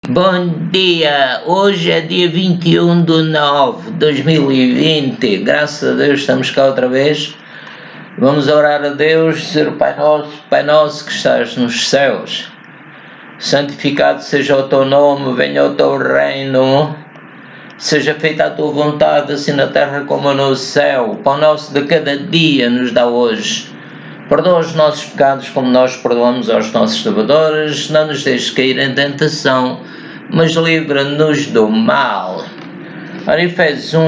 Bom dia, hoje é dia 21/9/2020, graças a Deus estamos cá outra vez. Vamos orar a Deus, dizer: Pai nosso que estás nos céus, santificado seja o teu nome, venha o teu reino, seja feita a tua vontade, assim na terra como no céu. O pão nosso de cada dia nos dá hoje. Perdoa os nossos pecados como nós perdoamos aos nossos devedores, não nos deixes cair em tentação, mas livra-nos do mal. Ora, Efésios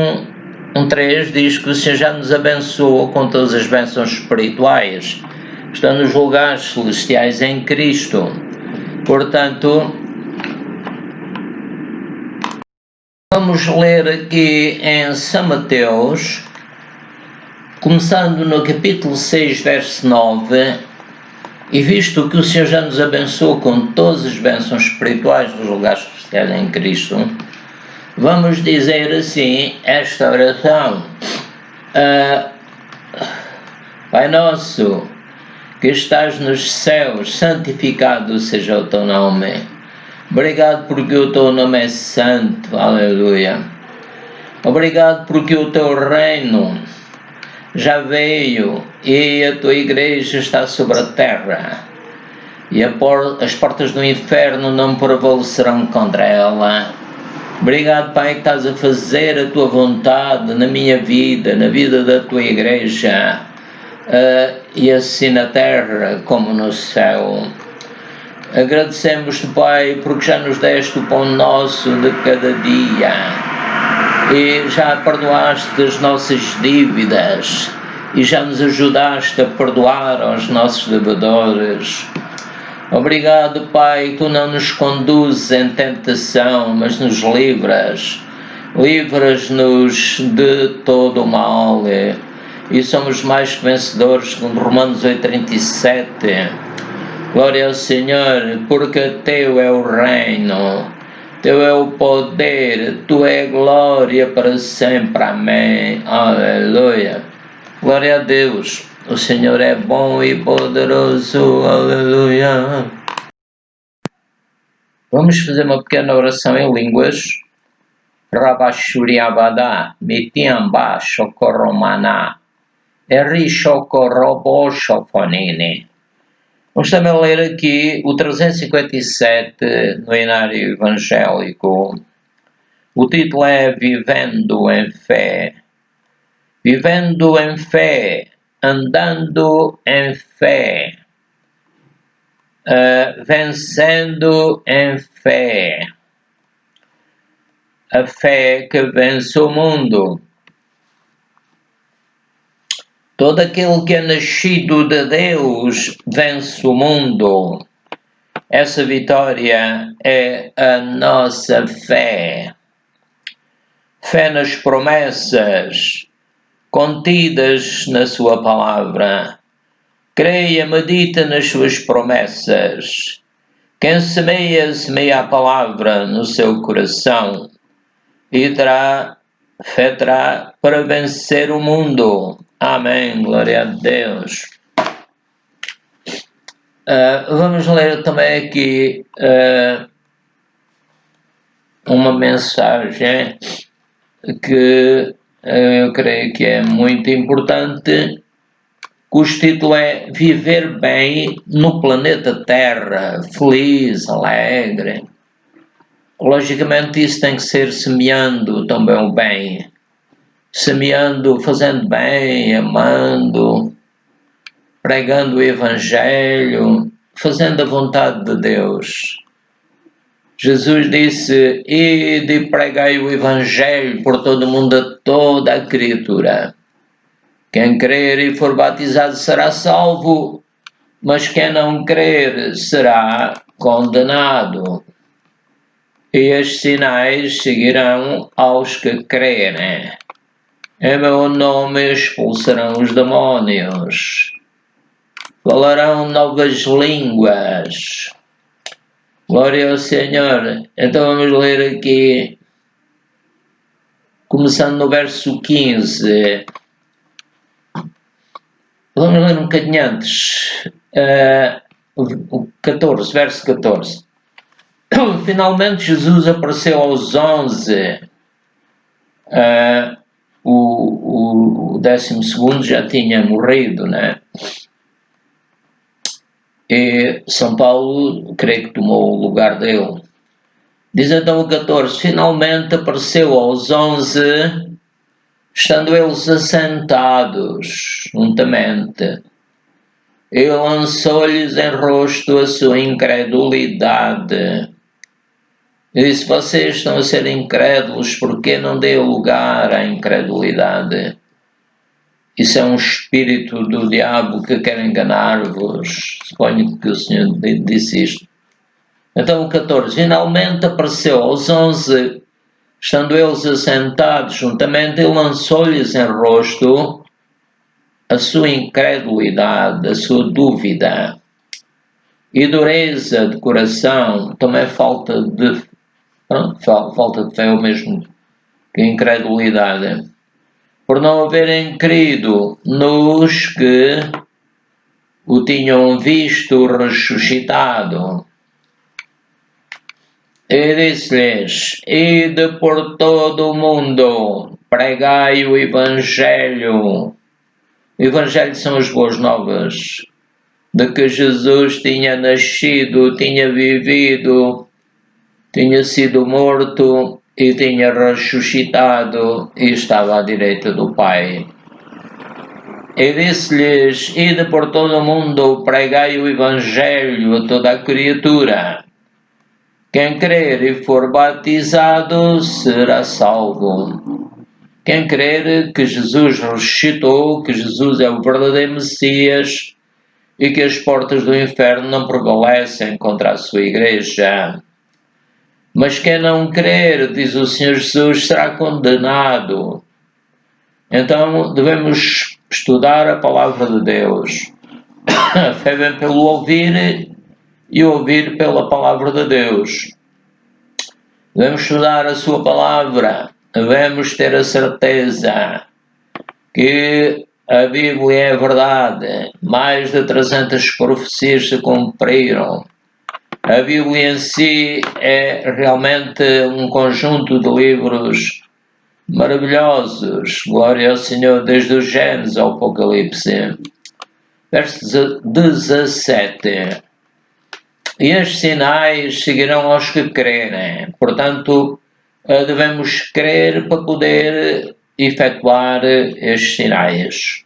1:3 diz que o Senhor já nos abençoou com todas as bênçãos espirituais, estão nos lugares celestiais em Cristo. Portanto, vamos ler aqui em São Mateus, começando no capítulo 6, verso 9, e visto que o Senhor já nos abençoou com todas as bênçãos espirituais nos lugares celestiais em Cristo, vamos dizer assim esta oração: Pai nosso que estás nos céus, santificado seja o teu nome. Obrigado porque o teu nome é santo, aleluia. Obrigado porque o teu reino já veio e a tua igreja está sobre a terra e as portas do inferno não prevalecerão contra ela. Obrigado, Pai, que estás a fazer a tua vontade na minha vida, na vida da tua igreja, e assim na terra como no céu. Agradecemos-te, Pai, porque já nos deste o pão nosso de cada dia e já perdoaste as nossas dívidas e já nos ajudaste a perdoar aos nossos devedores. Obrigado, Pai, tu não nos conduzes em tentação, mas nos livras. Livras-nos de todo o mal e somos mais que vencedores, como Romanos 8:37. Glória ao Senhor, porque teu é o reino, teu é o poder, tu é glória para sempre. Amém. Aleluia. Glória a Deus. O Senhor é bom e poderoso. Aleluia. Vamos fazer uma pequena oração em línguas. Rabashuriabada, Mitiamba, Shokoromana, Eri Shokorobo Shofonini. Vamos também ler aqui o 357 no Inário Evangélico. O título é Vivendo em Fé. Vivendo em fé, andando em fé, vencendo em fé. A fé que vence o mundo. Todo aquele que é nascido de Deus vence o mundo. Essa vitória é a nossa fé. Fé nas promessas contidas na sua palavra. Creia, medita nas suas promessas. Quem semeia a palavra no seu coração e fé terá para vencer o mundo. Amém, glória a Deus. Vamos ler também aqui uma mensagem que eu creio que é muito importante, cujo título é Viver Bem no Planeta Terra, feliz, alegre. Logicamente isso tem que ser semeando também o bem, semeando, fazendo bem, amando, pregando o Evangelho, fazendo a vontade de Deus. Jesus disse: ide e pregai o Evangelho por todo o mundo, a toda a criatura. Quem crer e for batizado será salvo, mas quem não crer será condenado. E os sinais seguirão aos que crerem. Em meu nome expulsarão os demónios. Falarão novas línguas. Glória ao Senhor. Então vamos ler aqui, começando no verso 15. Vamos ler um bocadinho antes. O 14, verso 14. Finalmente Jesus apareceu aos 11. O 12º já tinha morrido, né? E São Paulo, creio que tomou o lugar dele. Diz então o 14: finalmente apareceu aos 11, estando eles assentados juntamente, e lançou-lhes em rosto a sua incredulidade. E disse: vocês estão a ser incrédulos, porque não dê lugar à incredulidade? Isso é um espírito do diabo que quer enganar-vos. Suponho que o Senhor disse isto. Então o 14: finalmente apareceu aos 11, estando eles assentados juntamente, e lançou-lhes em rosto a sua incredulidade, a sua dúvida e dureza de coração, também falta de fé, ou mesmo que incredulidade, por não haverem crido nos que o tinham visto ressuscitado. E disse-lhes: ide por todo o mundo, pregai o Evangelho. O Evangelho são as boas novas de que Jesus tinha nascido, tinha vivido, tinha sido morto e tinha ressuscitado e estava à direita do Pai. E disse-lhes: ide por todo o mundo, pregai o Evangelho a toda a criatura. Quem crer e for batizado será salvo. Quem crer que Jesus ressuscitou, que Jesus é o verdadeiro Messias e que as portas do inferno não prevalecem contra a sua igreja. Mas quem não crer, diz o Senhor Jesus, será condenado. Então devemos estudar a palavra de Deus. A fé vem pelo ouvir e ouvir pela palavra de Deus. Devemos estudar a sua palavra. Devemos ter a certeza que a Bíblia é a verdade. Mais de 300 profecias se cumpriram. A Bíblia em si é realmente um conjunto de livros maravilhosos. Glória ao Senhor, desde o Gênesis ao Apocalipse. Verso 17. E estes sinais seguirão aos que crerem. Portanto, devemos crer para poder efetuar estes sinais.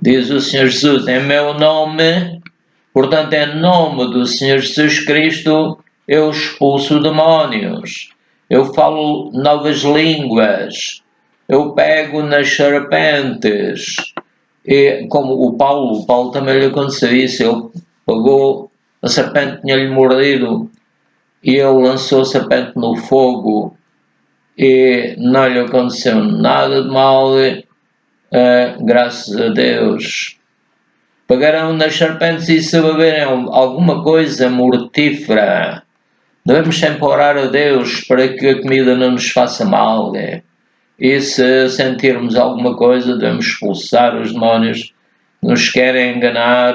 Diz o Senhor Jesus: em meu nome, portanto, em nome do Senhor Jesus Cristo, eu expulso demónios, eu falo novas línguas, eu pego nas serpentes. E como o Paulo também lhe aconteceu isso, ele pegou, a serpente tinha-lhe mordido e ele lançou a serpente no fogo e não lhe aconteceu nada de mal, graças a Deus. Pegarão nas serpentes e se beberem alguma coisa mortífera. Devemos sempre orar a Deus para que a comida não nos faça mal. E se sentirmos alguma coisa, devemos expulsar os demónios que nos querem enganar.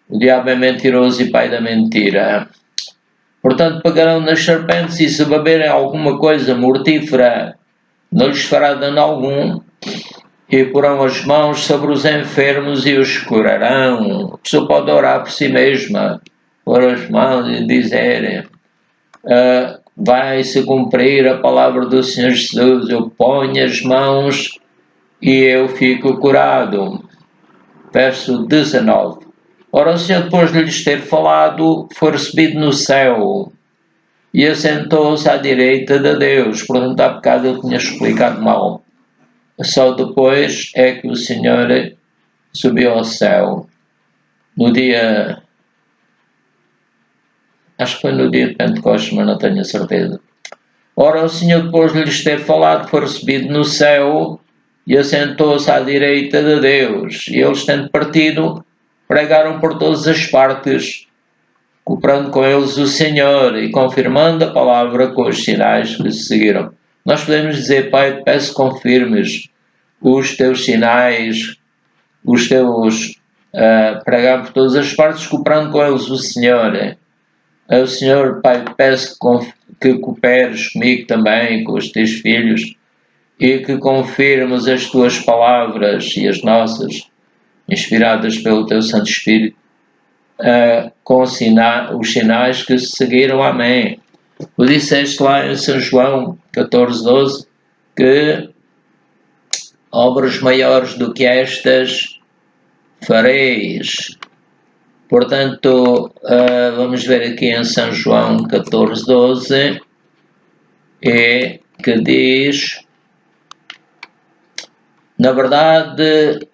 O diabo é mentiroso e pai da mentira. Portanto, pegarão nas serpentes e se beberem alguma coisa mortífera, não lhes fará dano algum, e porão as mãos sobre os enfermos e os curarão. A pessoa pode orar por si mesma, pôr as mãos e dizer: vai-se cumprir a palavra do Senhor Jesus, eu ponho as mãos e eu fico curado. Verso 19. Ora, o Senhor, depois de lhes ter falado, foi recebido no céu e assentou-se à direita de Deus. Portanto, há bocado eu tinha explicado mal. Só depois é que o Senhor subiu ao céu. No dia... acho que foi no dia de Pentecostes, mas não tenho a certeza. Ora, o Senhor, depois de lhes ter falado, foi recebido no céu e assentou-se à direita de Deus. E eles, tendo partido, pregaram por todas as partes, cooperando com eles o Senhor e confirmando a palavra com os sinais que lhes seguiram. Nós podemos dizer: Pai, peço que confirmes os teus sinais, os teus pregar por todas as partes, cooperando com eles o Senhor. ao Senhor, Pai, peço que cooperes comigo também, com os teus filhos, e que confirmes as tuas palavras e as nossas, inspiradas pelo teu Santo Espírito, com os sinais que se seguiram. Amém. Tu disseste lá em São João 14:12 que obras maiores do que estas fareis. Portanto, vamos ver aqui em São João 14:12, que diz, na verdade,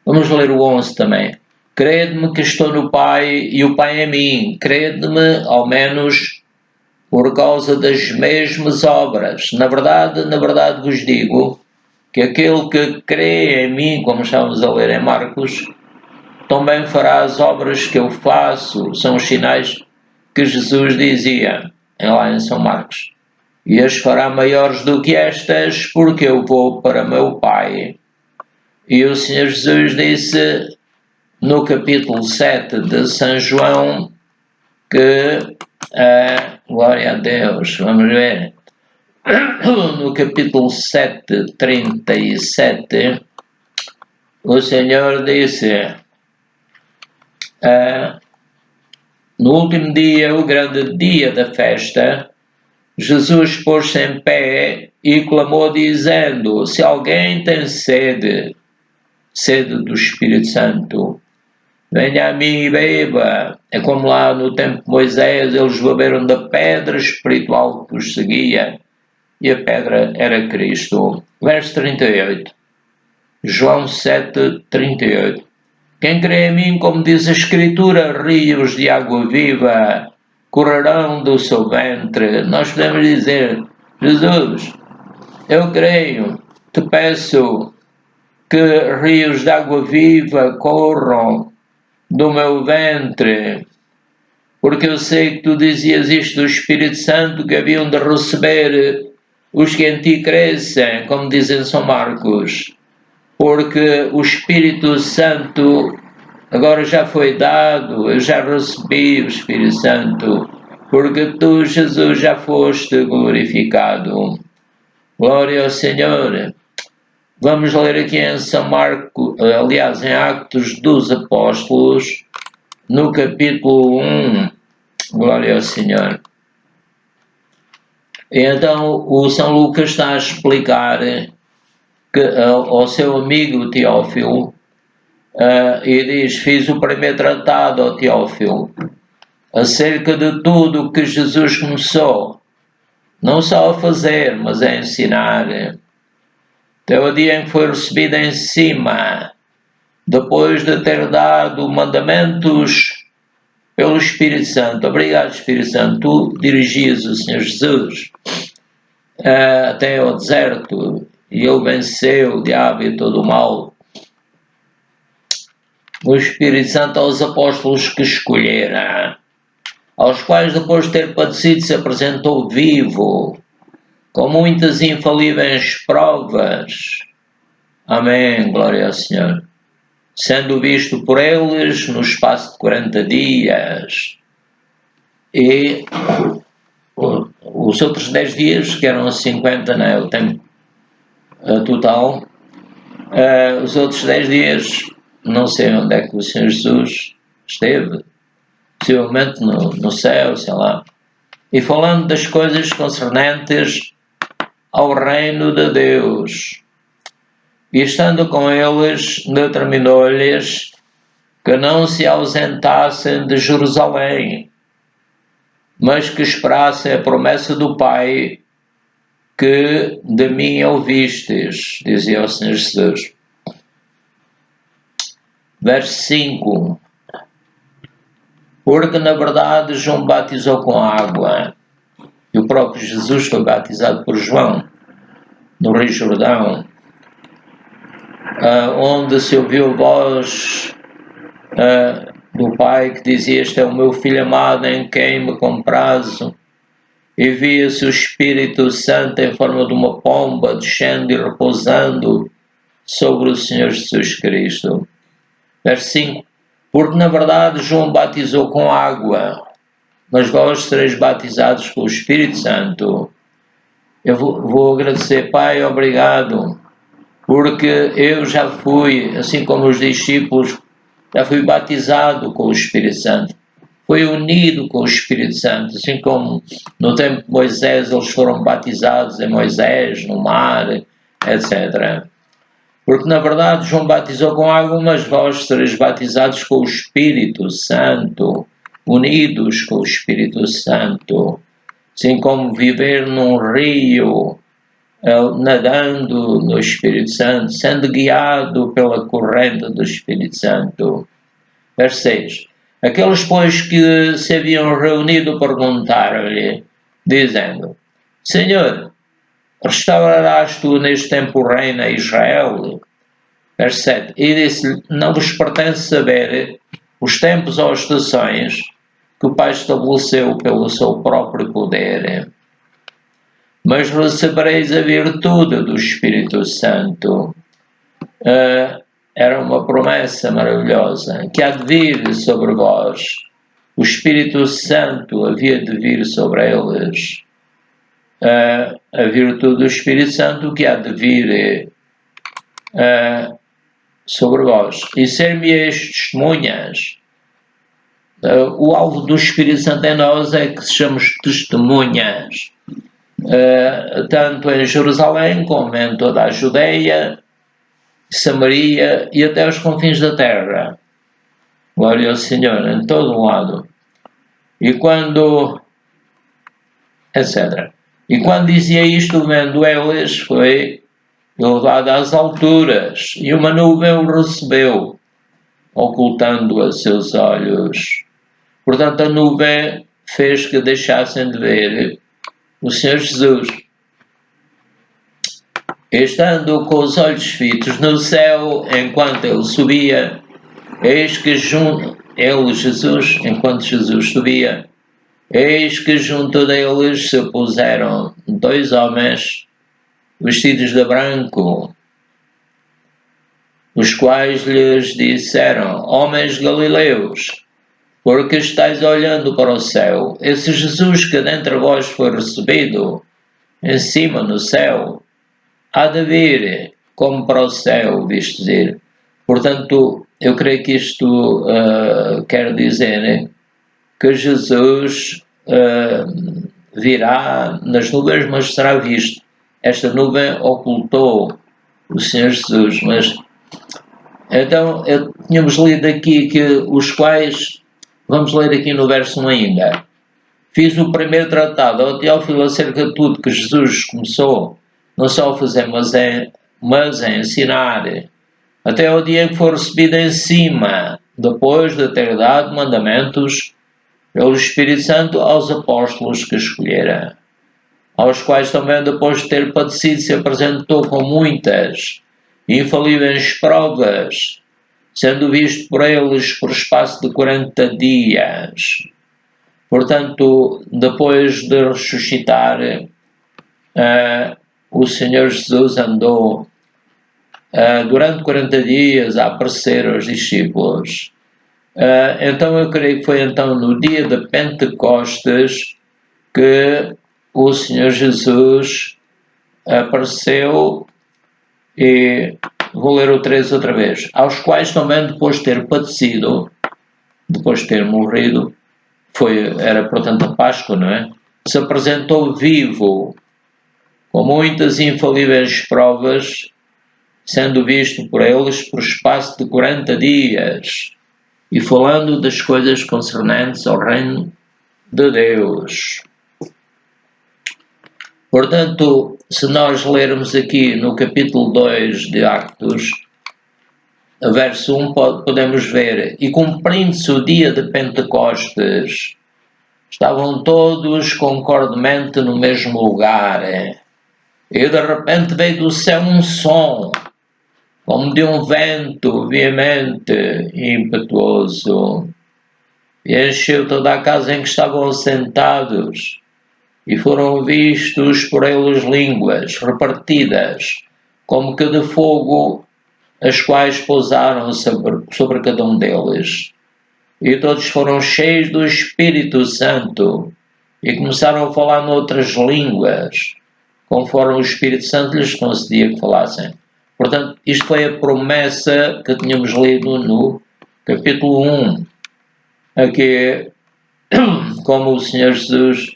vamos ler o 11 também. Crede-me que estou no Pai e o Pai em mim. Crede-me, ao menos, por causa das mesmas obras. Na verdade vos digo que aquele que crê em mim, como estávamos a ler em Marcos, também fará as obras que eu faço. São os sinais que Jesus dizia lá em São Marcos. E as fará maiores do que estas, porque eu vou para meu Pai. E o Senhor Jesus disse no capítulo 7 de São João que, glória a Deus, vamos ver, no capítulo 7, 37, o Senhor disse, no último dia, o grande dia da festa, Jesus pôs-se em pé e clamou dizendo, se alguém tem sede do Espírito Santo, venha a mim e beba. É como lá no tempo de Moisés, eles beberam da pedra espiritual que os seguia, e a pedra era Cristo. Verso 38. João 7, 38. Quem crê em mim, como diz a Escritura, rios de água viva correrão do seu ventre. Nós podemos dizer, Jesus, eu creio, te peço que rios de água viva corram do meu ventre, porque eu sei que tu dizias isto do Espírito Santo, que haviam de receber os que em ti crescem, como diz em São Marcos, porque o Espírito Santo agora já foi dado, eu já recebi o Espírito Santo, porque tu, Jesus, já foste glorificado. Glória ao Senhor. Vamos ler aqui em São Marcos, aliás, em Atos dos Apóstolos, no capítulo 1. Glória ao Senhor. Então, o São Lucas está a explicar que, ao seu amigo Teófilo, e diz, fiz o primeiro tratado ao Teófilo, acerca de tudo o que Jesus começou, não só a fazer, mas a ensinar. Até o dia em que foi recebido em cima, depois de ter dado mandamentos pelo Espírito Santo. Obrigado, Espírito Santo. Tu dirigias o Senhor Jesus até ao deserto e ele venceu o diabo e todo o mal. O Espírito Santo aos apóstolos que escolheram, aos quais depois de ter padecido se apresentou vivo, com muitas infalíveis provas. Amém, glória ao Senhor. Sendo visto por eles no espaço de 40 dias. E os outros 10 dias, que eram 50, né, o tempo total, os outros 10 dias, não sei onde é que o Senhor Jesus esteve, possivelmente no céu, sei lá, e falando das coisas concernentes ao reino de Deus. E estando com eles, determinou-lhes que não se ausentassem de Jerusalém, mas que esperassem a promessa do Pai que de mim ouvistes, dizia o Senhor Jesus. Verso 5. Porque na verdade João batizou com água, e o próprio Jesus foi batizado por João, no Rio Jordão, onde se ouviu a voz do Pai que dizia, este é o meu Filho amado em quem me comprazo, e via-se o Espírito Santo em forma de uma pomba descendo e repousando sobre o Senhor Jesus Cristo. Verso 5. Porque na verdade João batizou com água, mas vós sereis batizados com o Espírito Santo. Eu vou agradecer, Pai, obrigado, porque eu já fui, assim como os discípulos, já fui batizado com o Espírito Santo. Fui unido com o Espírito Santo, assim como no tempo de Moisés eles foram batizados em Moisés, no mar, etc. Porque na verdade João batizou com água, mas vós sereis batizados com o Espírito Santo, unidos com o Espírito Santo, assim como viver num rio, nadando no Espírito Santo, sendo guiado pela corrente do Espírito Santo. Verso 6. Aqueles, pois, que se haviam reunido perguntaram-lhe, dizendo: Senhor, restaurarás tu neste tempo o reino a Israel? Verso 7. E disse-lhe: Não vos pertence saber os tempos ou as estações que o Pai estabeleceu pelo seu próprio poder, mas recebereis a virtude do Espírito Santo. Era uma promessa maravilhosa, que há de vir sobre vós. O Espírito Santo havia de vir sobre eles. A virtude do Espírito Santo que há de vir sobre vós. E ser-me-eis testemunhas. O alvo do Espírito Santo em nós é que sejamos testemunhas. Tanto em Jerusalém como em toda a Judeia, Samaria e até os confins da terra. Glória ao Senhor, em todo o lado. E quando, etc. E quando dizia isto, vendo eles, foi levado às alturas, e uma nuvem o recebeu, ocultando a seus olhos. Portanto, a nuvem fez que deixassem de ver o Senhor Jesus. Estando com os olhos fitos no céu, enquanto ele subia, eis que enquanto Jesus subia, eis que junto deles se puseram 2 homens vestidos de branco, os quais lhes disseram: Homens galileus, porque estáis olhando para o céu? Esse Jesus que dentre vós foi recebido em cima no céu, há de vir como para o céu, visto ir. Portanto, eu creio que isto quer dizer que Jesus virá nas nuvens, mas será visto. Esta nuvem ocultou o Senhor Jesus, mas então tínhamos lido aqui que os quais, vamos ler aqui no verso 1 ainda. Fiz o primeiro tratado ao Teófilo acerca de tudo que Jesus começou, não só a fazer, mas a ensinar, até ao dia em que foi recebido em cima, depois de ter dado mandamentos pelo Espírito Santo aos apóstolos que escolhera, aos quais também, depois de ter padecido, se apresentou com muitas infalíveis provas, sendo visto por eles por espaço de 40 dias. Portanto, depois de ressuscitar, o Senhor Jesus andou durante 40 dias a aparecer aos discípulos. Então eu creio que foi então no dia de Pentecostes que o Senhor Jesus apareceu, e vou ler o 13 outra vez, aos quais também depois de ter padecido, depois de ter morrido, era portanto a Páscoa, não é? Se apresentou vivo, com muitas infalíveis provas, sendo visto por eles por espaço de 40 dias, e falando das coisas concernentes ao reino de Deus. Portanto, se nós lermos aqui no capítulo 2 de Atos, verso 1, podemos ver: E cumprindo-se o dia de Pentecostes, estavam todos concordemente no mesmo lugar, e de repente veio do céu um som, como de um vento veemente e impetuoso, e encheu toda a casa em que estavam assentados, e foram vistos por eles línguas repartidas, como que de fogo, as quais pousaram sobre cada um deles. e todos foram cheios do Espírito Santo e começaram a falar noutras línguas, conforme o Espírito Santo lhes concedia que falassem. Portanto, isto foi a promessa que tínhamos lido no capítulo 1. Aqui, como o Senhor Jesus,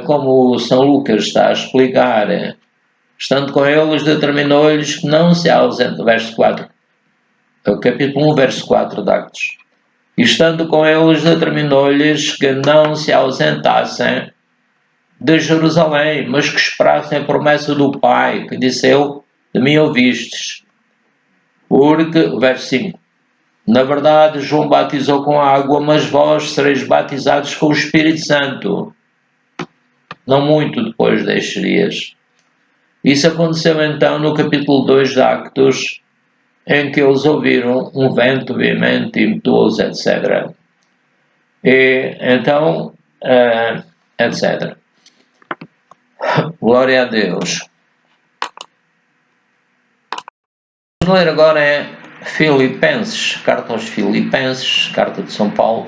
como o São Lucas está a explicar, estando com eles, determinou-lhes que não se ausentem, verso 4, capítulo 1, verso 4 de Actos. E estando com eles, determinou-lhes que não se ausentassem de Jerusalém, mas que esperassem a promessa do Pai, que disse eu, de mim ouvistes. Porque, verso 5, na verdade, João batizou com água, mas vós sereis batizados com o Espírito Santo, não muito depois destes dias. Isso aconteceu então no capítulo 2 de Actos, em que eles ouviram um vento veemente, impetuoso, etc. E então, etc. Glória a Deus. Vamos ler agora Filipenses, carta aos Filipenses, carta de São Paulo,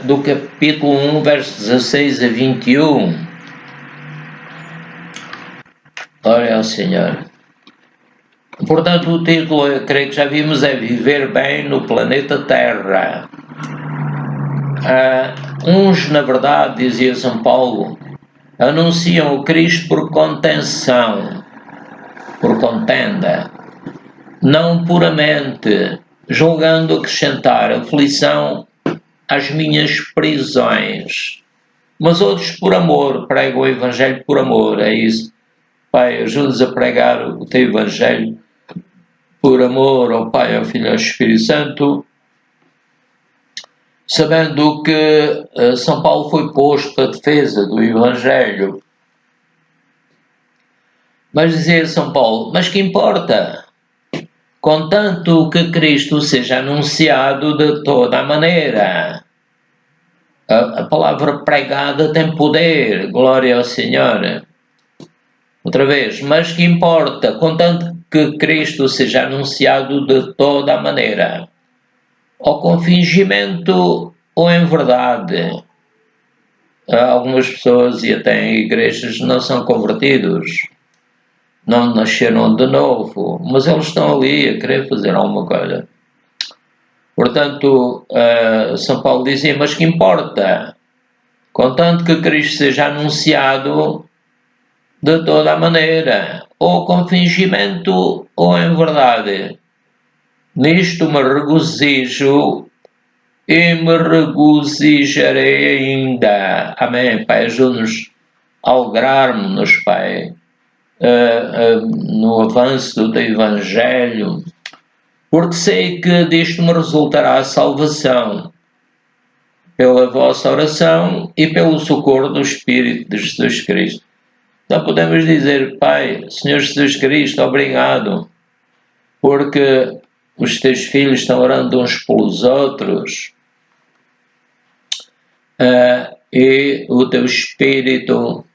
do capítulo 1, versos 16 a 21. Glória ao Senhor. Portanto, o título, eu creio que já vimos, é Viver Bem no Planeta Terra. Uns, na verdade, dizia São Paulo, anunciam o Cristo por contenção, por contenda, não puramente, julgando acrescentar aflição às minhas prisões. Mas outros por amor, pregam o Evangelho por amor, é isso. Pai, ajuda-nos a pregar o teu Evangelho por amor ao Pai, ao Filho e ao Espírito Santo, sabendo que São Paulo foi posto à defesa do Evangelho. Mas dizia São Paulo, mas que importa? Contanto que Cristo seja anunciado de toda a maneira. A palavra pregada tem poder, glória ao Senhor. Outra vez, mas que importa? Contanto que Cristo seja anunciado de toda a maneira. Ou com fingimento ou em verdade. Algumas pessoas e até em igrejas não são convertidos, não nasceram de novo, mas eles estão ali a querer fazer alguma coisa. Portanto, São Paulo dizia, mas que importa? Contanto que Cristo seja anunciado de toda a maneira, ou com fingimento ou em verdade. Nisto me regozijo e me regozijarei ainda. Amém, Pai, ajuda-nos a alegrar-nos, Pai, no avanço do Evangelho, porque sei que disto me resultará a salvação, pela vossa oração e pelo socorro do Espírito de Jesus Cristo. Então podemos dizer, Pai, Senhor Jesus Cristo, obrigado, porque os teus filhos estão orando uns pelos outros, e o teu Espírito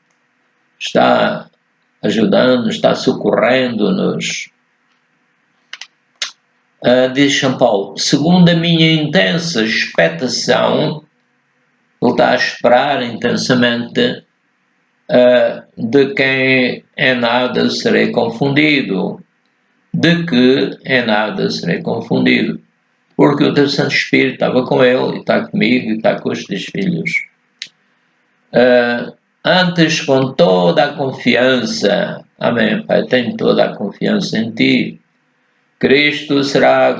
está ajudando, está socorrendo-nos. Diz São Paulo, segundo a minha intensa expectação, ele está a esperar intensamente, de quem em nada serei confundido, de que em nada serei confundido, porque o teu Santo Espírito estava com ele, e está comigo, e está com os teus filhos. Antes, com toda a confiança, amém, Pai, tenho toda a confiança em Ti. Cristo será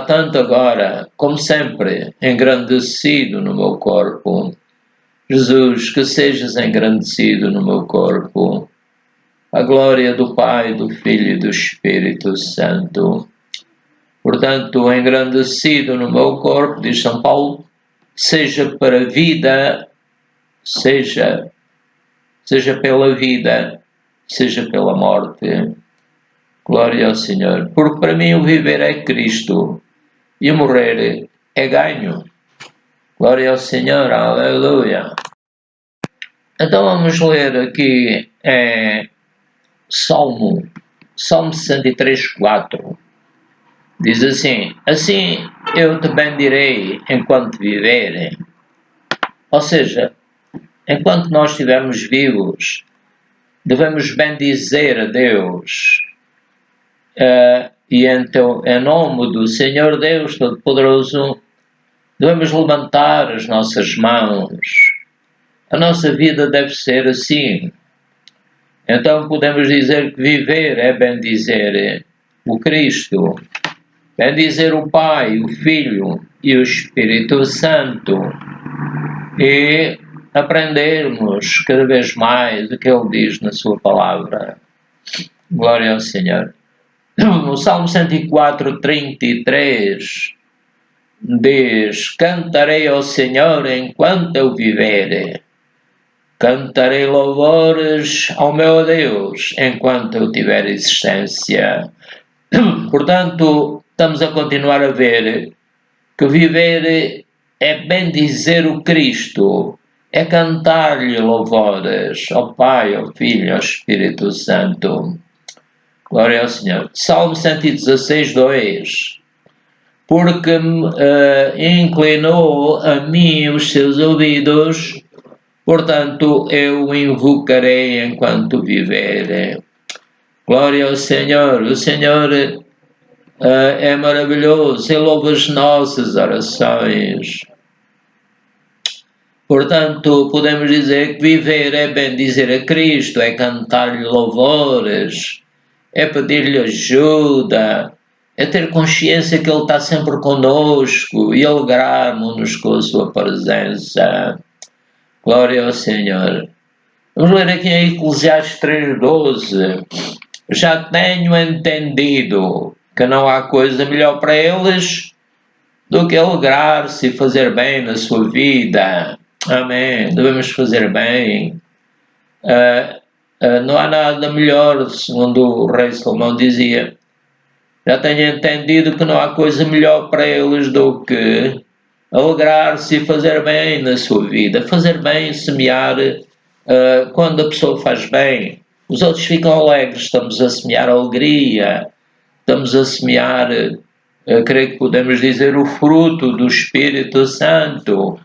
tanto agora, como sempre, engrandecido no meu corpo. Jesus, que sejas engrandecido no meu corpo. A glória do Pai, do Filho e do Espírito Santo. Portanto, engrandecido no meu corpo, diz São Paulo, seja para a vida, seja pela vida, seja pela morte. Glória ao Senhor. Porque para mim o viver é Cristo e o morrer é ganho. Glória ao Senhor. Aleluia. Então vamos ler aqui Salmo 63, 4. Diz assim: assim eu te bendirei enquanto viverem. Ou seja, enquanto nós estivermos vivos, devemos bendizer a Deus. E então, em nome do Senhor Deus Todo-Poderoso, devemos levantar as nossas mãos. A nossa vida deve ser assim. Então podemos dizer que viver é bendizer o Cristo, bendizer o Pai, o Filho e o Espírito Santo, e aprendermos cada vez mais o que Ele diz na sua palavra. Glória ao Senhor. No Salmo 104, 33, diz: cantarei ao Senhor enquanto eu viver, cantarei louvores ao meu Deus enquanto eu tiver existência. Portanto, estamos a continuar a ver que viver é bendizer o Cristo, é cantar-lhe louvores ao Pai, ao Filho e ao Espírito Santo. Glória ao Senhor. Salmo 116, 2. Porque inclinou a mim os seus ouvidos, portanto eu o invocarei enquanto viver. Glória ao Senhor. O Senhor é maravilhoso, Ele ouve as nossas orações. Portanto, podemos dizer que viver é bendizer a Cristo, é cantar-lhe louvores, é pedir-lhe ajuda, é ter consciência que Ele está sempre conosco e alegrarmos-nos com a sua presença. Glória ao Senhor. Vamos ler aqui em Eclesiastes 3:12. Já tenho entendido que não há coisa melhor para eles do que alegrar-se e fazer bem na sua vida. Amém. Devemos fazer bem. Não há nada melhor, segundo o rei Salomão dizia. Já tenho entendido que não há coisa melhor para eles do que alegrar-se e fazer bem na sua vida. Fazer bem, semear, quando a pessoa faz bem. Os outros ficam alegres, estamos a semear alegria, estamos a semear, creio que podemos dizer, o fruto do Espírito Santo.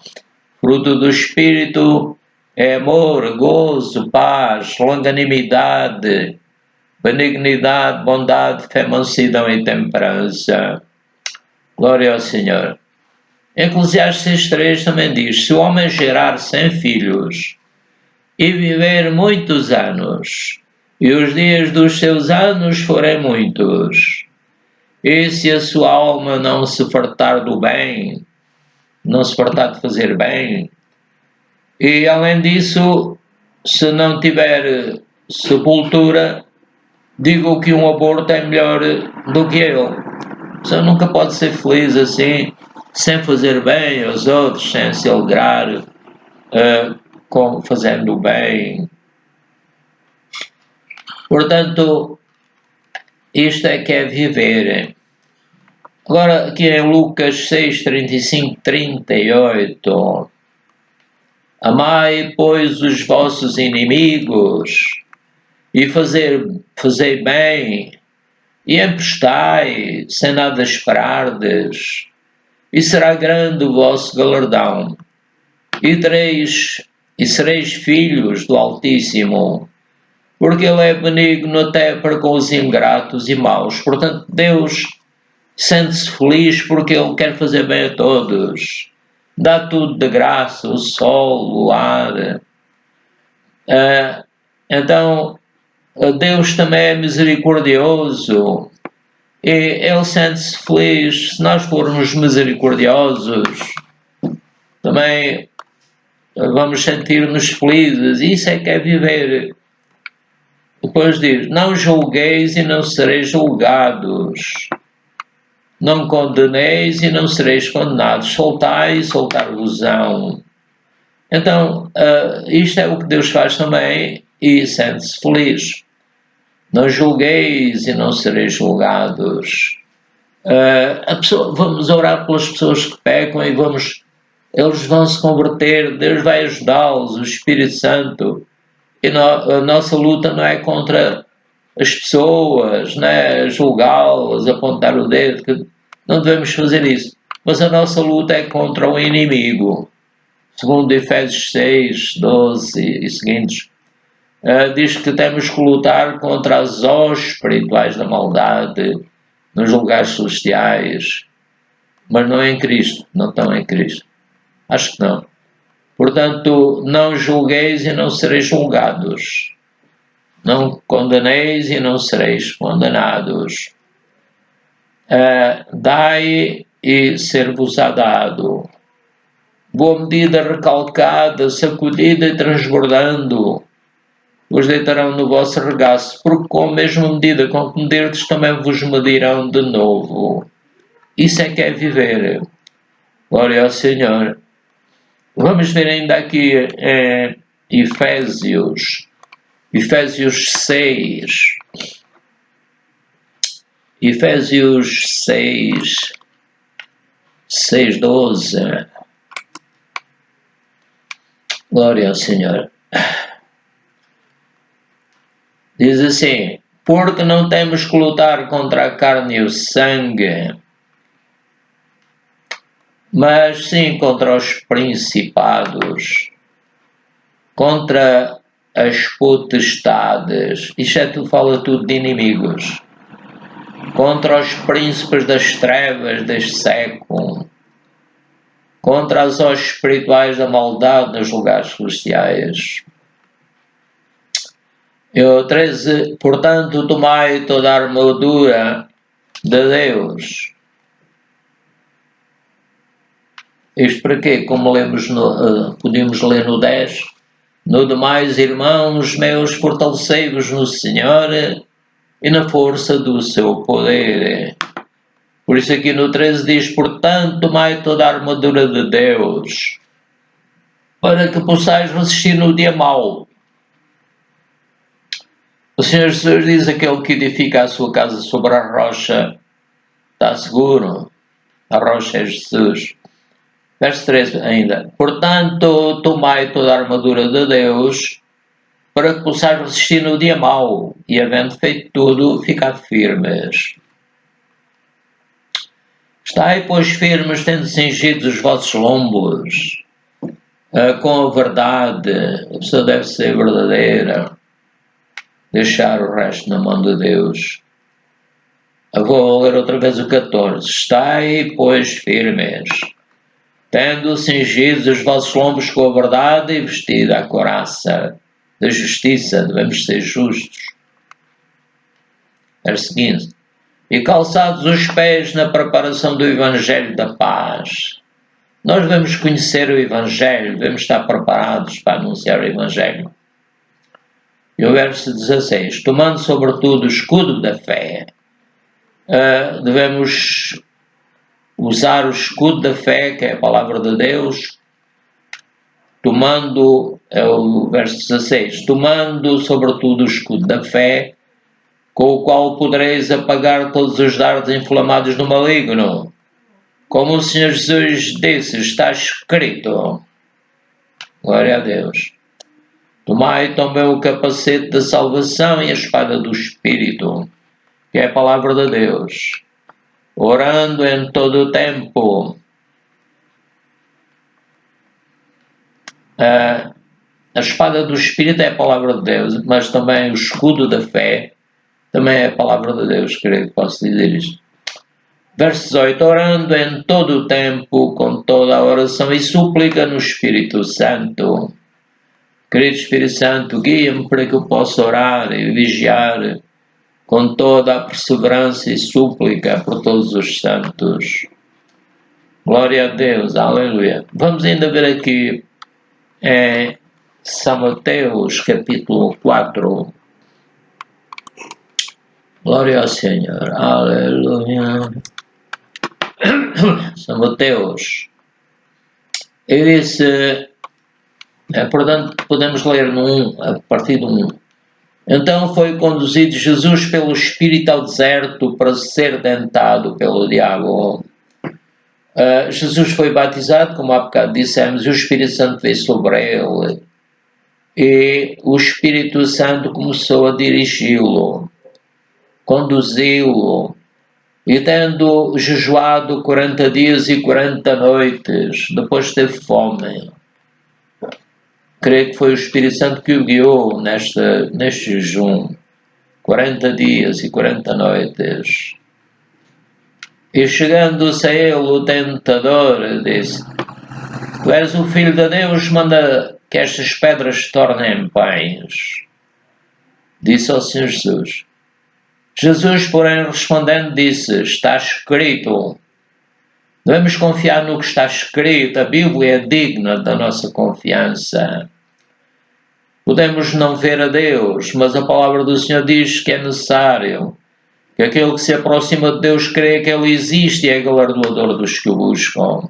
Fruto do Espírito é amor, gozo, paz, longanimidade, benignidade, bondade, fé, mansidão e temperança. Glória ao Senhor. Eclesiastes 6:3 também diz: se o homem gerar 100 filhos e viver muitos anos, e os dias dos seus anos forem muitos, e se a sua alma não se fartar do bem, não se fartar de fazer bem, e além disso, se não tiver sepultura, digo que um aborto é melhor do que ele. Você nunca pode ser feliz assim, sem fazer bem aos outros, sem se alegrar, fazendo bem. Portanto, isto é que é viver. Agora, aqui em Lucas 6, 35, 38. Amai, pois, os vossos inimigos, e fazei bem, e emprestai, sem nada esperardes, e será grande o vosso galardão, e sereis filhos do Altíssimo, porque Ele é benigno até para com os ingratos e maus. Portanto, Deus sente-se feliz porque Ele quer fazer bem a todos. Dá tudo de graça, o sol, o ar. Então, Deus também é misericordioso e Ele sente-se feliz. Se nós formos misericordiosos, também vamos sentir-nos felizes. Isso é que é viver. Depois diz: não julgueis e não sereis julgados. Não condeneis e não sereis condenados. Soltai e soltar-vos-ão. Então, isto é o que Deus faz também e sente-se feliz. Não julgueis e não sereis julgados. Vamos orar pelas pessoas que pecam e eles vão se converter, Deus vai ajudá-los, o Espírito Santo. E a nossa luta não é contra as pessoas, né, julgá-las, apontar o dedo, que não devemos fazer isso. Mas a nossa luta é contra o inimigo. Segundo Efésios 6, 12 e seguintes, diz que temos que lutar contra as hostes espirituais da maldade nos lugares celestiais, mas não em Cristo, não estão em Cristo. Acho que não. Portanto, não julgueis e não sereis julgados. Não condeneis e não sereis condenados. Dai e ser-vos-á dado. Boa medida recalcada, sacudida e transbordando, vos deitarão no vosso regaço, porque com a mesma medida com que medirdes também vos medirão de novo. Isso é que é viver. Glória ao Senhor. Vamos ver ainda aqui Efésios 6. Efésios 6, 12. Glória ao Senhor. Diz assim: porque não temos que lutar contra a carne e o sangue, mas sim contra os principados, contra as potestades, isto fala tudo de inimigos, contra os príncipes das trevas deste século, contra as hostes espirituais da maldade nos lugares celestiais. E o 13, portanto, tomai toda a armadura de Deus. Isto para quê? Como podíamos ler no 10, no demais, irmãos meus, fortalecei-vos no Senhor e na força do seu poder. Por isso aqui no 13 diz, portanto, tomai toda a armadura de Deus, para que possais resistir no dia mau. O Senhor Jesus diz, aquele que edifica a sua casa sobre a rocha está seguro. A rocha é Jesus. Verso 13 ainda. Portanto, tomai toda a armadura de Deus, para que possais resistir no dia mau, e havendo feito tudo, ficar firmes. Estai, pois, firmes, tendo cingidos os vossos lombos, com a verdade. A pessoa deve ser verdadeira. Deixar o resto na mão de Deus. Eu vou ler outra vez o 14. Estai, pois, firmes, tendo cingidos os vossos lombos com a verdade e vestida a couraça da justiça. Devemos ser justos. Verso 15. E calçados os pés na preparação do Evangelho da paz. Nós devemos conhecer o Evangelho, devemos estar preparados para anunciar o Evangelho. E o verso 16, tomando sobretudo o escudo da fé, devemos usar o escudo da fé, que é a palavra de Deus, tomando, é o verso 16, tomando sobretudo o escudo da fé, com o qual podereis apagar todos os dardos inflamados do maligno. Como o Senhor Jesus disse, está escrito. Glória a Deus. Tomai também o capacete da salvação e a espada do Espírito, que é a palavra de Deus, orando em todo o tempo. A espada do Espírito é a palavra de Deus, mas também o escudo da fé também é a palavra de Deus, creio que posso dizer isto. Verso 18, orando em todo o tempo, com toda a oração e súplica no Espírito Santo. Querido Espírito Santo, guia-me para que eu possa orar e vigiar com toda a perseverança e súplica por todos os santos. Glória a Deus, aleluia. Vamos ainda ver aqui em São Mateus, capítulo 4. Glória ao Senhor, aleluia. São Mateus. Ele disse, portanto, podemos ler a partir do 1. Então foi conduzido Jesus pelo Espírito ao deserto para ser tentado pelo diabo. Jesus foi batizado, como há bocado dissemos, e o Espírito Santo veio sobre ele. E o Espírito Santo começou a dirigi-lo. conduziu-o, e tendo jejuado 40 dias e 40 noites, depois teve fome. Creio que foi o Espírito Santo que o guiou neste jejum, 40 dias e 40 noites. E chegando-se a ele o tentador, disse: Tu és o Filho de Deus, manda que estas pedras se tornem pães. Disse ao Senhor Jesus. Jesus, porém, respondendo, disse: Está escrito. Devemos confiar no que está escrito. A Bíblia é digna da nossa confiança. Podemos não ver a Deus, mas a palavra do Senhor diz que é necessário que aquele que se aproxima de Deus creia que Ele existe e é galardoador dos que o buscam.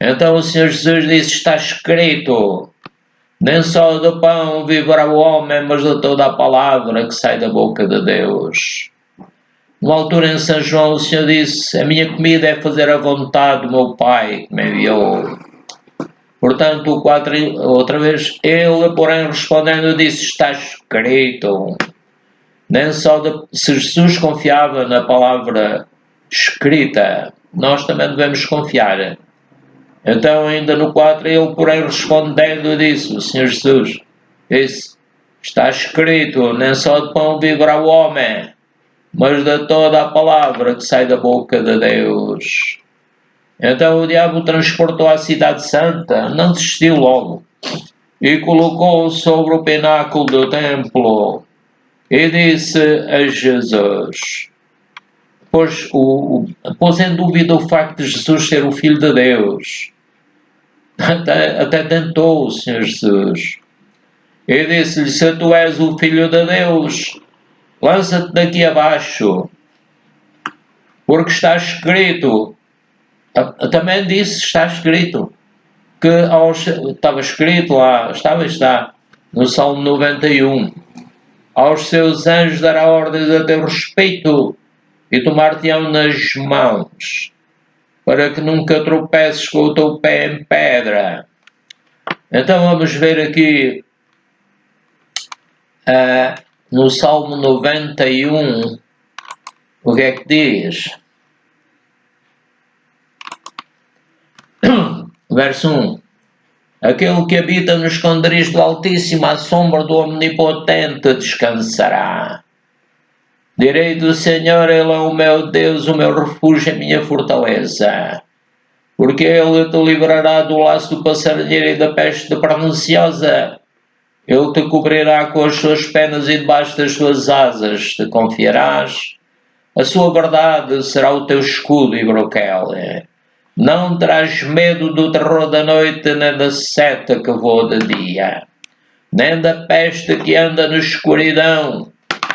Então o Senhor Jesus disse: Está escrito. Nem só do pão viverá o homem, mas de toda a palavra que sai da boca de Deus. Numa altura em São João, o Senhor disse: A minha comida é fazer a vontade do meu Pai que me enviou. Portanto, outra vez, ele, porém, respondendo, disse: Está escrito. Nem só se Jesus confiava na palavra escrita, nós também devemos confiar. Então, ainda no 4, ele, porém, respondendo, disse: O Senhor Jesus disse: Está escrito, nem só de pão viverá o homem, mas de toda a palavra que sai da boca de Deus. Então o diabo transportou a cidade santa, não desistiu logo, e colocou-o sobre o pináculo do templo, e disse a Jesus, pôs em dúvida o facto de Jesus ser o Filho de Deus, até tentou o Senhor Jesus, e disse-lhe: Se tu és o Filho de Deus, lança-te daqui abaixo, porque está escrito. Também disse: Está escrito. Que estava escrito lá, está, no Salmo 91. Aos seus anjos dará ordens a teu respeito e tomar-te-ão nas mãos, para que nunca tropeces com o teu pé em pedra. Então vamos ver aqui no Salmo 91 o que é que diz. Verso 1. Aquele que habita no esconderijo do Altíssimo, à sombra do Omnipotente, descansará. Direi do Senhor: Ele é o meu Deus, o meu refúgio, a minha fortaleza. Porque Ele te livrará do laço do passarinheiro e da peste perniciosa. Ele te cobrirá com as suas penas e debaixo das suas asas te confiarás. A sua verdade será o teu escudo e broquel. Não terás medo do terror da noite, nem da seta que voa de dia, nem da peste que anda na escuridão,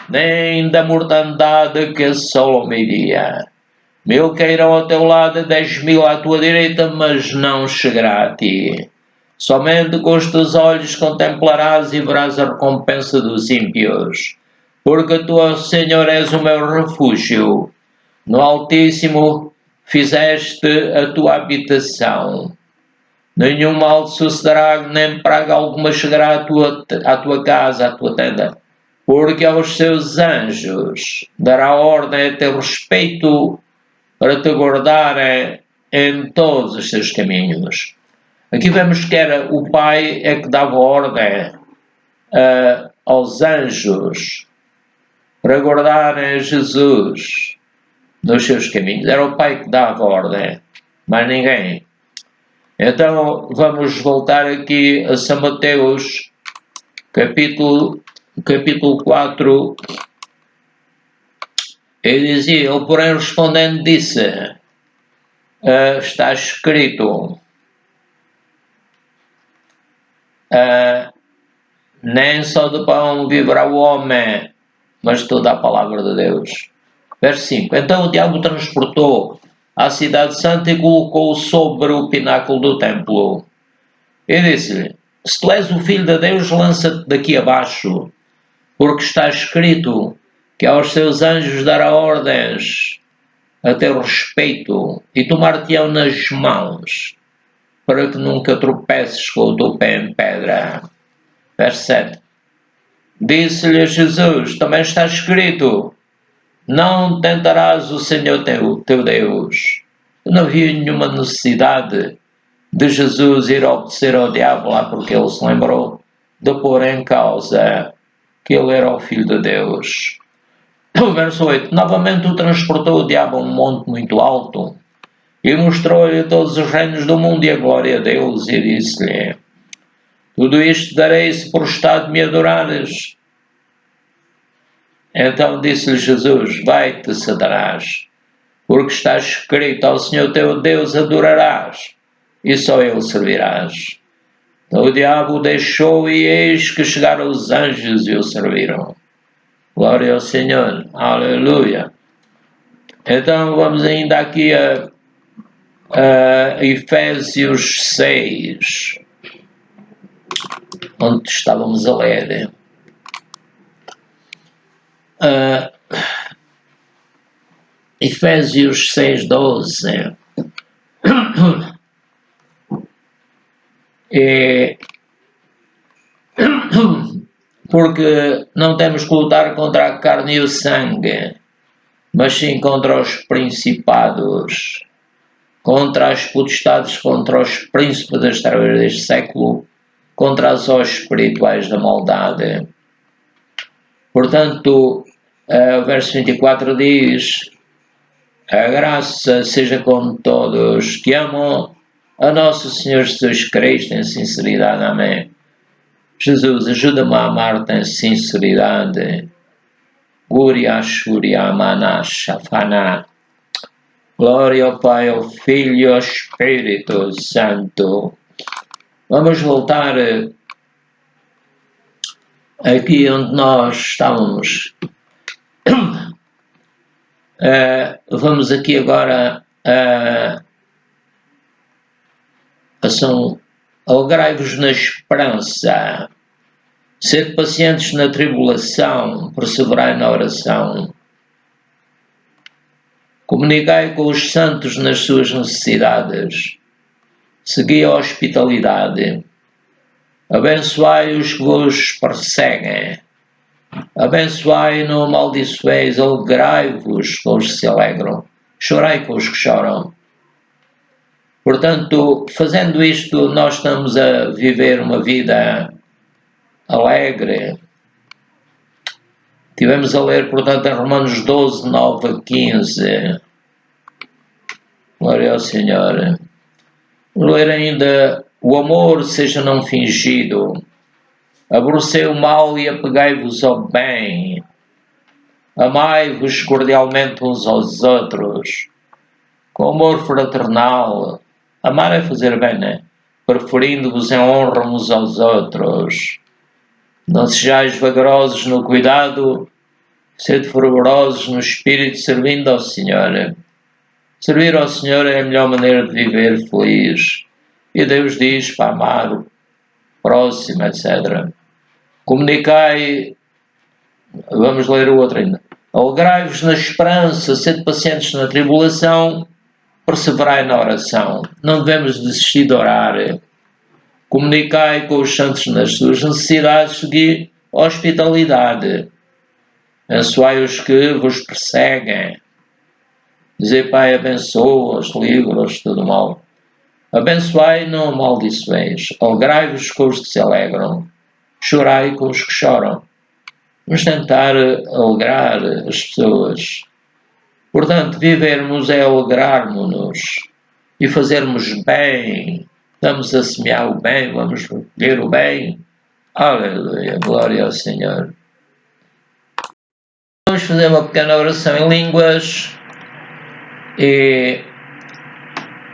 nem da mortandade que assola o meio-dia. 1000 cairão ao teu lado e 10.000 à tua direita, mas não chegará a ti. Somente com os teus olhos contemplarás e verás a recompensa dos ímpios, porque tu, ó Senhor, és o meu refúgio. No Altíssimo fizeste a tua habitação. Nenhum mal te sucederá, nem praga alguma chegará à tua casa, à tua tenda, porque aos seus anjos dará ordem a teu respeito para te guardarem em todos os seus caminhos. Aqui vemos que era o Pai é que dava ordem aos anjos para guardarem Jesus nos seus caminhos. Era o Pai que dava ordem, mais ninguém. Então vamos voltar aqui a São Mateus, capítulo 4. Ele dizia: Ele, porém, respondendo, disse: Está escrito, nem só de pão viverá o homem, mas toda a palavra de Deus. Verso 5. Então o diabo transportou à cidade santa e colocou-o sobre o pináculo do templo. E disse-lhe: Se tu és o Filho de Deus, lança-te daqui abaixo, porque está escrito que aos seus anjos dará ordens a teu respeito e tomar-te-ão nas mãos, para que nunca tropeces com o teu pé em pedra. Verso 7. Disse-lhe Jesus: Também está escrito: não tentarás o Senhor teu Deus. Não havia nenhuma necessidade de Jesus ir obedecer ao diabo lá, porque ele se lembrou de pôr em causa que ele era o Filho de Deus. O verso 8. Novamente o transportou o diabo a um monte muito alto e mostrou-lhe todos os reinos do mundo e a glória deles, e disse-lhe: tudo isto darei se prostrado me adorares. Então disse-lhe Jesus: vai-te, Satanás, porque está escrito: ao Senhor teu Deus adorarás, e só ele servirás. Então o diabo o deixou, e eis que chegaram os anjos e o serviram. Glória ao Senhor, aleluia. Então vamos ainda aqui a Efésios 6, onde estávamos a ler. Efésios 6:12. Porque não temos que lutar contra a carne e o sangue, mas sim contra os principados, contra as potestades, contra os príncipes das trevas deste século, contra as hostes espirituais da maldade. Portanto, o verso 24 diz: a graça seja com todos que amam a nosso Senhor Jesus Cristo em sinceridade. Amém. Jesus, ajuda-me a amar-te em sinceridade. Glória ao Pai, ao Filho e ao Espírito Santo. Vamos voltar aqui onde nós estávamos. Vamos aqui agora a ação. Alegrai-vos na esperança, sede pacientes na tribulação, perseverai na oração. Comunicai com os santos nas suas necessidades, segui a hospitalidade, abençoai os que vos perseguem, abençoai e não amaldiçoeis, alegrai-vos com os que se alegram, chorai com os que choram. Portanto, fazendo isto, nós estamos a viver uma vida alegre. Tivemos a ler, portanto, em Romanos 12, 9 a 15. Glória ao Senhor. Vou ler ainda: o amor seja não fingido, aborrecei o mal e apegai-vos ao bem, amai-vos cordialmente uns aos outros, com amor fraternal. Amar é fazer bem, né? Preferindo-vos em honra uns aos outros. Não sejais vagarosos no cuidado, sede fervorosos no espírito, servindo ao Senhor. Servir ao Senhor é a melhor maneira de viver feliz. E Deus diz para amar o próximo, etc. Comunicai, vamos ler o outro ainda. Alegrai-vos na esperança, sede pacientes na tribulação, perseverai na oração. Não devemos desistir de orar. Comunicai com os santos nas suas necessidades, segui a hospitalidade. Abençoai os que vos perseguem. Dizei, Pai, abençoa-os, livra-os de todo mal. Abençoai e não amaldiçoeis. Alegrai-vos com os que se alegram. Chorai com os que choram. Vamos tentar alegrar as pessoas. Portanto, vivermos é alegrarmos-nos e fazermos bem. Estamos a semear o bem, vamos ver o bem. Aleluia, glória ao Senhor. Vamos fazer uma pequena oração em línguas. E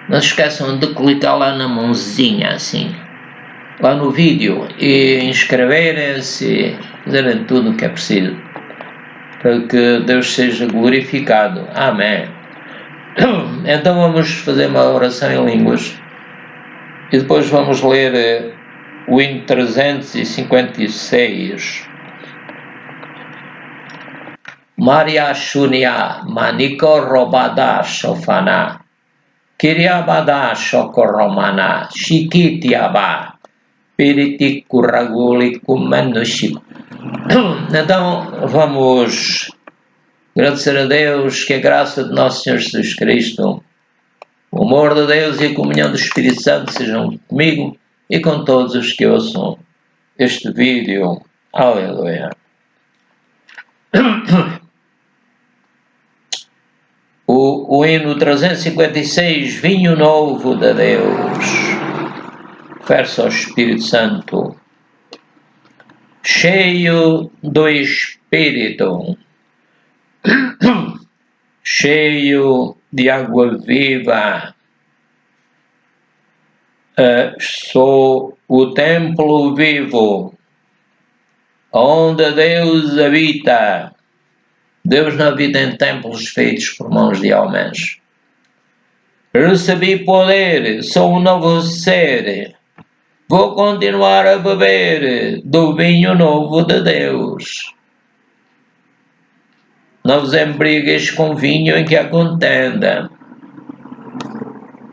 não se esqueçam de clicar lá na mãozinha, assim, lá no vídeo, e inscreverem-se e fazerem tudo o que é preciso, para que Deus seja glorificado. Amém. Então vamos fazer uma oração em línguas e depois vamos ler o hino 356. Maria Shunya Maniko Robada Shofana Kiriabada Shokoromana Shikitiaba Piriti Kuraguli Kumanushik. Então vamos Agradecer a Deus que a graça de nosso Senhor Jesus Cristo, o amor de Deus e a comunhão do Espírito Santo sejam comigo e com todos os que ouçam este vídeo. Aleluia. O hino 356, Vinho Novo de Deus. Verso ao Espírito Santo. Cheio do Espírito, cheio de água viva, sou o templo vivo, onde Deus habita. Deus não habita em templos feitos por mãos de homens. Recebi poder, sou um novo ser. Vou continuar a beber do vinho novo de Deus. Não vos embriagueis com vinho em que há contenda.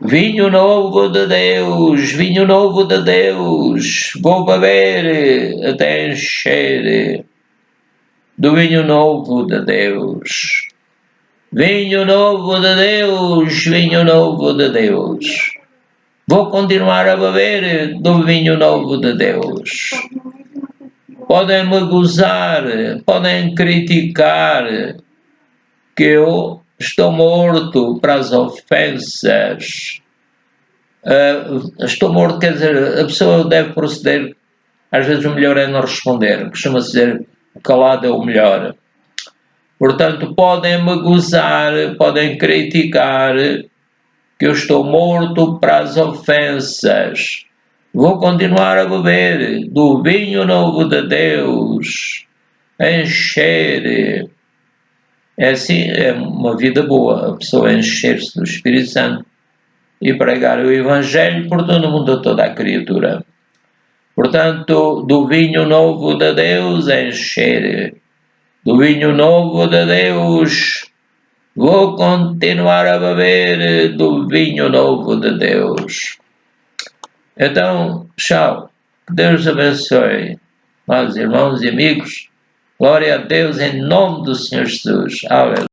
Vinho novo de Deus, vinho novo de Deus. Vou beber até encher do vinho novo de Deus. Vinho novo de Deus, vinho novo de Deus. Vou continuar a beber do vinho novo de Deus. Podem me gozar, podem criticar que eu estou morto para as ofensas. Estou morto, quer dizer, a pessoa deve proceder. Às vezes o melhor é não responder. Costuma-se dizer, o calado é o melhor. Portanto, podem me gozar, podem criticar que eu estou morto para as ofensas. Vou continuar a beber do vinho novo de Deus, encher. É assim, é uma vida boa, a pessoa encher-se do Espírito Santo e pregar o Evangelho por todo o mundo, a toda a criatura. Portanto, do vinho novo de Deus, encher. Do vinho novo de Deus, vou continuar a beber do vinho novo de Deus. Então, tchau. Que Deus abençoe, meus irmãos e amigos. Glória a Deus em nome do Senhor Jesus. Aleluia.